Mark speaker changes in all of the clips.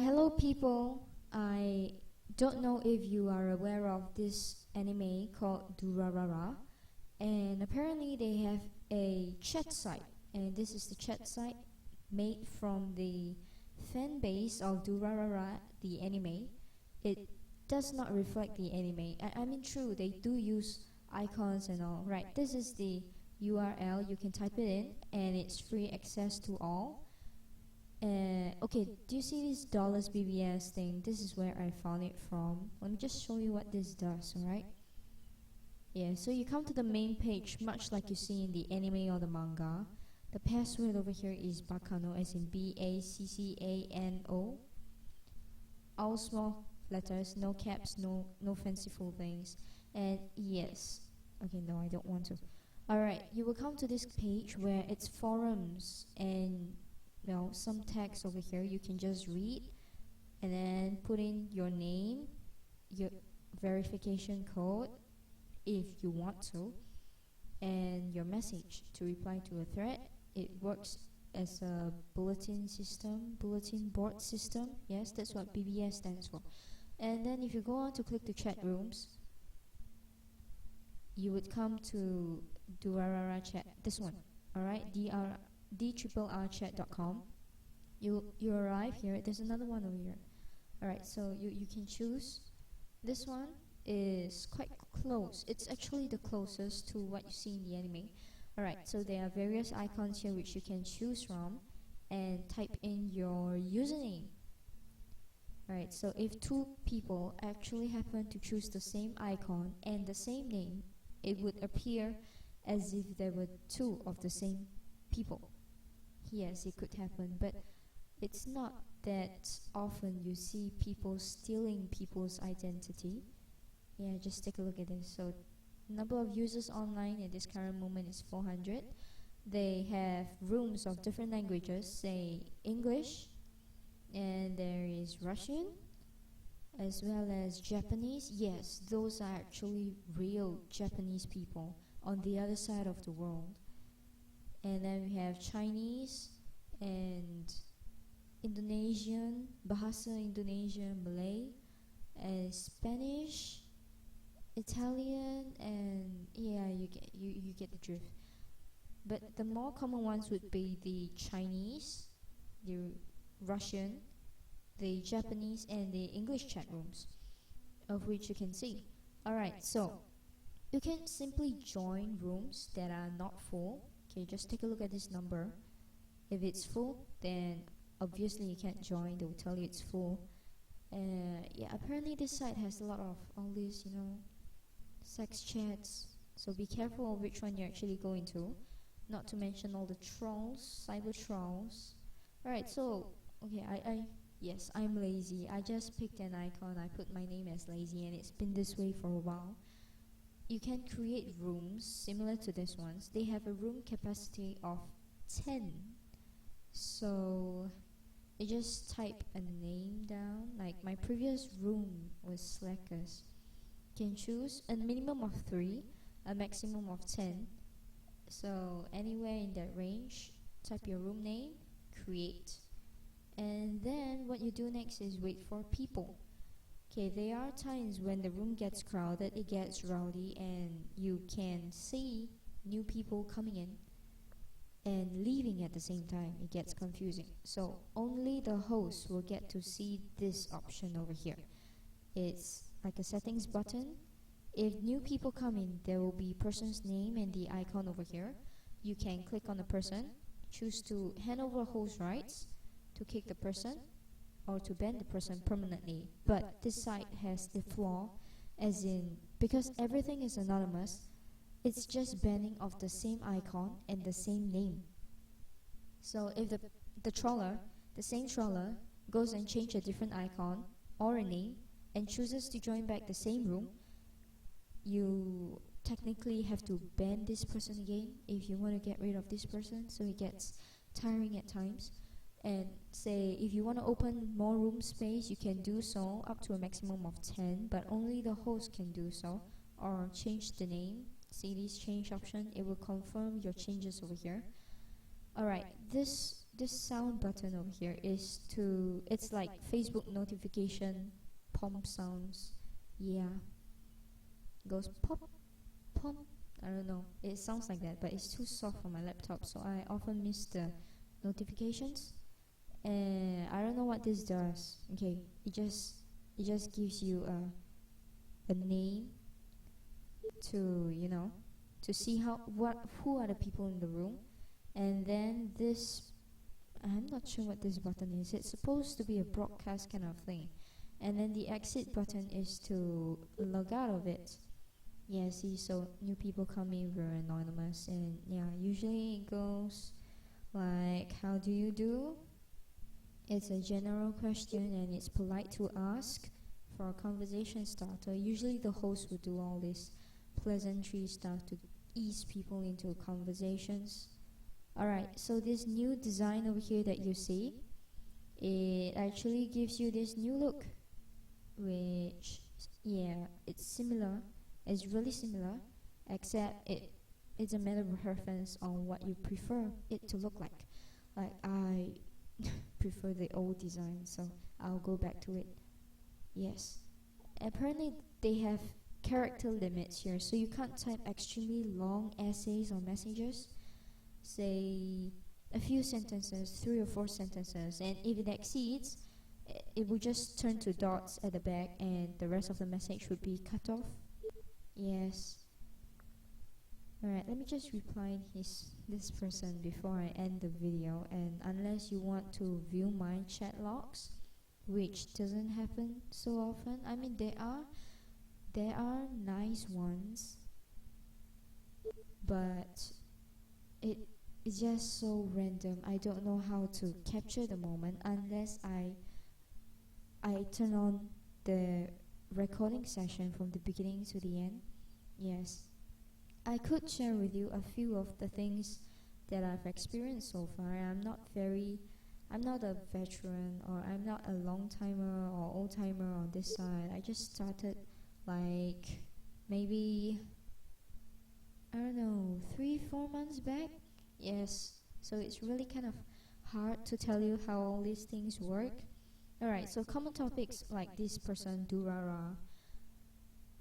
Speaker 1: Hello people. I don't know if you are aware of this anime called Durarara, and apparently they have a chat site, and this is the chat site made from the fan base of Durarara, the anime. It does not reflect the anime. I mean, true, they do use icons and all. Right, this is the URL. You can type it in, and it's free access to all. Okay, do you see this Dollars Bbs thing? This is where I found it from. Let me just show you what this does, alright? Yeah, so you come to the main page, much like you see in the anime or the manga. The password over here is Bakano, as in BACCANO. All small letters, no caps, no fanciful things. And yes, okay, no, I don't want to. Alright, you will come to this page where it's forums and some text over here you can just read and then put in your name, your verification code if you want to, and your message to reply to a thread. It works as a bulletin board system. Yes, that's what BBS stands for. And then if you go on to click the chat rooms, you would come to Drrrchat, this one, alright, Drrrchat.com. You arrive here. There's another one over here. Alright, so you can choose. This one is quite close. It's actually the closest to what you see in the anime. Alright, so there are various icons here which you can choose from and type in your username. Alright, so if two people actually happen to choose the same icon and the same name, it would appear as if there were two of the same people. Yes, it could happen, but it's not that often you see people stealing people's identity. Yeah, just take a look at this. So, number of users online at this current moment is 400. They have rooms of different languages, say English, and there is Russian, as well as Japanese. Yes, those are actually real Japanese people on the other side of the world. And then we have Chinese and Indonesian, Bahasa Indonesia, Malay, and Spanish, Italian, and yeah, you get the drift. But the more common ones would be the Chinese, the Russian, the Japanese, and the English chat rooms, of which you can see. Alright, so you can simply join rooms that are not full. Okay, just take a look at this number. If it's full, then obviously you can't join. They will tell you it's full. Yeah, apparently this site has a lot of all these, sex chats. So be careful of which one you're actually going to. Not to mention all the trolls, cyber trolls. Alright, so, okay, yes, I'm lazy. I just picked an icon. I put my name as lazy, and it's been this way for a while. You can create rooms similar to this ones. They have a room capacity of 10. So you just type a name down. Like my previous room was Slackers. You can choose a minimum of 3, a maximum of 10. So anywhere in that range, type your room name, create. And then what you do next is wait for people. Okay, there are times when the room gets crowded, it gets rowdy, and you can see new people coming in and leaving at the same time. It gets confusing. So only the host will get to see this option over here. It's like a settings button. If new people come in, there will be person's name and the icon over here. You can click on the person, choose to hand over host rights to kick the person, or to ban the person permanently. But this site has the flaw, as in, because everything is anonymous, it's just banning of the same icon and the same name. So if the same troller, goes and changes a different icon or a name and chooses to join back the same room, you technically have to ban this person again if you want to get rid of this person, so it gets tiring at times. And say if you want to open more room space, you can do so up to a maximum of 10, but only the host can do so. Or change the name. See this change option, it will confirm your changes over here. Alright, this this sound button over here is to, it's like Facebook notification pom sounds. Yeah, goes pop pop. I don't know, it sounds like that, but it's too soft for my laptop, so I often miss the notifications. And I don't know what this does. Okay, it just gives you a name to, you know, to see who are the people in the room. And then this, I'm not sure what this button is. It's supposed to be a broadcast kind of thing. And then the exit button is to log out of it. Yeah, see, so new people come in, we're anonymous. And yeah, usually it goes like, how do you do? It's a general question and it's polite to ask for a conversation starter. Usually the host would do all this pleasantry stuff to ease people into conversations. Alright, so this new design over here that you see, it actually gives you this new look, which, yeah, it's similar. It's really similar, except it's a matter of preference on what you prefer it to look like. Like, I prefer the old design, so I'll go back to it. Yes. Apparently they have character limits here, so you can't type extremely long essays or messages. Say a few sentences, 3 or 4 sentences, and if it exceeds, it will just turn to dots at the back and the rest of the message would be cut off. Yes. Alright, let me just reply this person before I end the video, and unless you want to view my chat logs, which doesn't happen so often. I mean, there are nice ones, but it's just so random. I don't know how to capture the moment unless I turn on the recording session from the beginning to the end. Yes, I could share with you a few of the things that I've experienced so far. I'm not a veteran, or I'm not a long timer or old timer on this side. I just started like maybe, I don't know, 3-4 months back. Yes, so it's really kind of hard to tell you how all these things work. Alright, so common topics like this person, Drrrchat.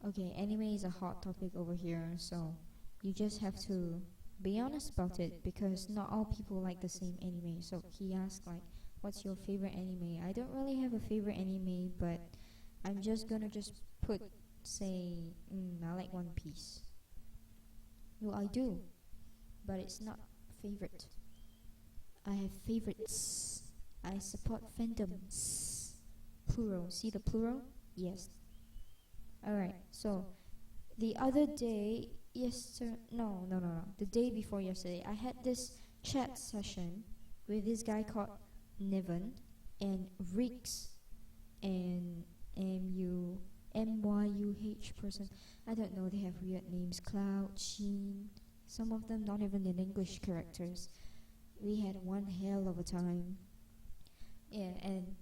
Speaker 1: Okay, anime is a hot topic over here, so you just have to be honest about it, because not all people like the same anime. So he asked like, what's your favorite anime? I don't really have a favorite anime, but I'm just gonna put, say, I like One Piece. No, I do, but it's not favorite. I have favorites. I support fandoms. Plural. See the plural? Yes. Alright, so the other day, the day before yesterday, I had this chat session with this guy called Niven and Rix and MYUH person. I don't know, they have weird names. Cloud, Sheen, some of them not even in English characters. We had one hell of a time. Yeah, and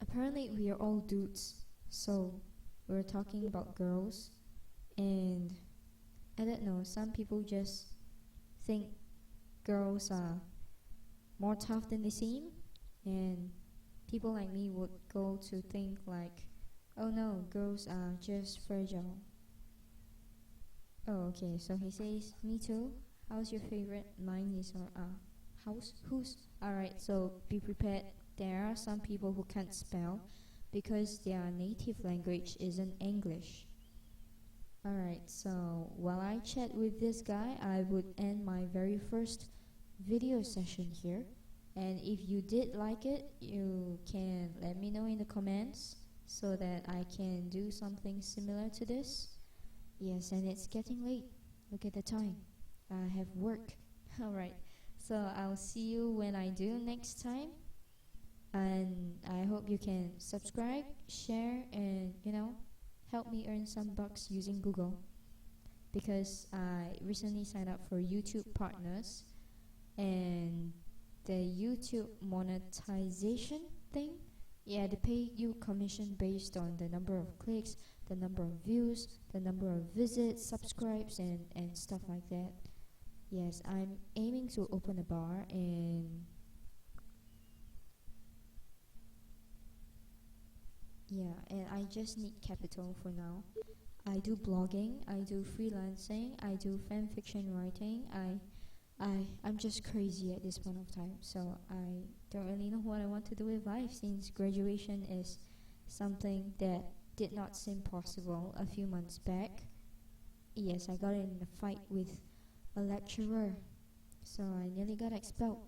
Speaker 1: apparently we are all dudes, so we're talking about girls, and I don't know, some people just think girls are more tough than they seem, and people like me would go to think like, oh no, girls are just fragile. Oh, okay, so he says, me too. How's your favorite? Mine is house. Who's? Alright, so be prepared. There are some people who can't spell because their native language isn't English. Alright, so while I chat with this guy, I would end my very first video session here. And if you did like it, you can let me know in the comments so that I can do something similar to this. Yes, and it's getting late. Look at the time. I have work. Alright, so I'll see you when I do next time. And I hope you can subscribe, share, and help me earn some bucks using Google, because I recently signed up for YouTube Partners, and the YouTube monetization thing, yeah, they pay you commission based on the number of clicks, the number of views, the number of visits, subscribes, and stuff like that. Yes, I'm aiming to open a bar, and and I just need capital for now. I do blogging, I do freelancing, I do fan fiction writing. I'm just crazy at this point of time, so I don't really know what I want to do with life, since graduation is something that did not seem possible a few months back. Yes, I got in a fight with a lecturer, so I nearly got expelled,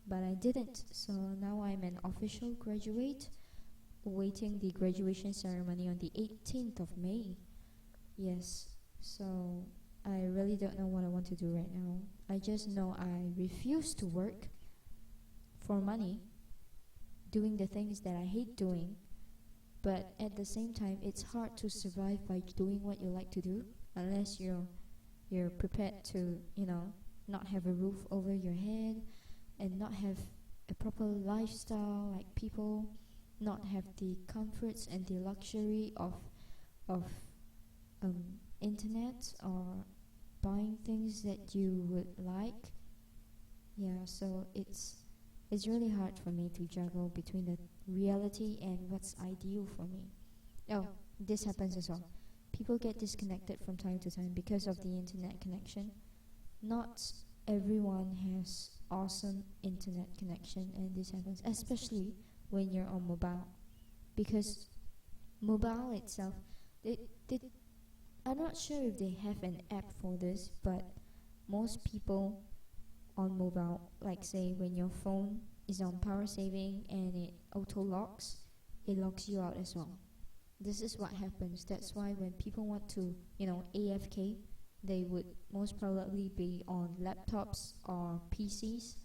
Speaker 1: but I didn't. So now I'm an official graduate, awaiting the graduation ceremony on the 18th of May. Yes, so I really don't know what I want to do right now. I just know I refuse to work for money, doing the things that I hate doing. But at the same time, it's hard to survive by doing what you like to do, unless you're prepared to, not have a roof over your head and not have a proper lifestyle like people, not have the comforts and the luxury of internet or buying things that you would like. Yeah, so it's really hard for me to juggle between the reality and what's ideal for me. Oh, this happens as well. People get disconnected from time to time because of the internet connection. Not everyone has awesome internet connection, and this happens especially when you're on mobile, because mobile itself, I'm not sure if they have an app for this, but most people on mobile, like say when your phone is on power saving and it auto locks, it locks you out as well. This is what happens. That's why when people want to, AFK, they would most probably be on laptops or PCs,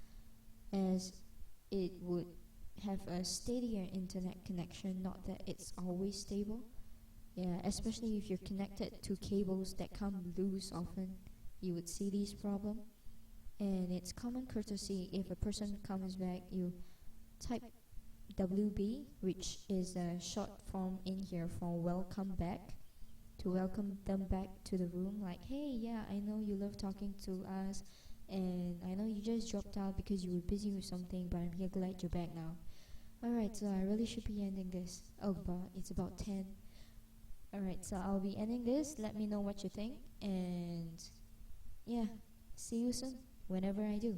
Speaker 1: as it would have a steadier internet connection, not that it's always stable. Yeah, especially if you're connected to cables that come loose often, you would see this problem. And it's common courtesy, if a person comes back, you type WB, which is a short form in here for welcome back, to welcome them back to the room, like, hey, yeah, I know you love talking to us, and I know you just dropped out because you were busy with something, but I'm here glad you're back now. Alright, so I really should be ending this. Oh, but it's about 10. Alright, so I'll be ending this. Let me know what you think, and yeah, see you soon, whenever I do.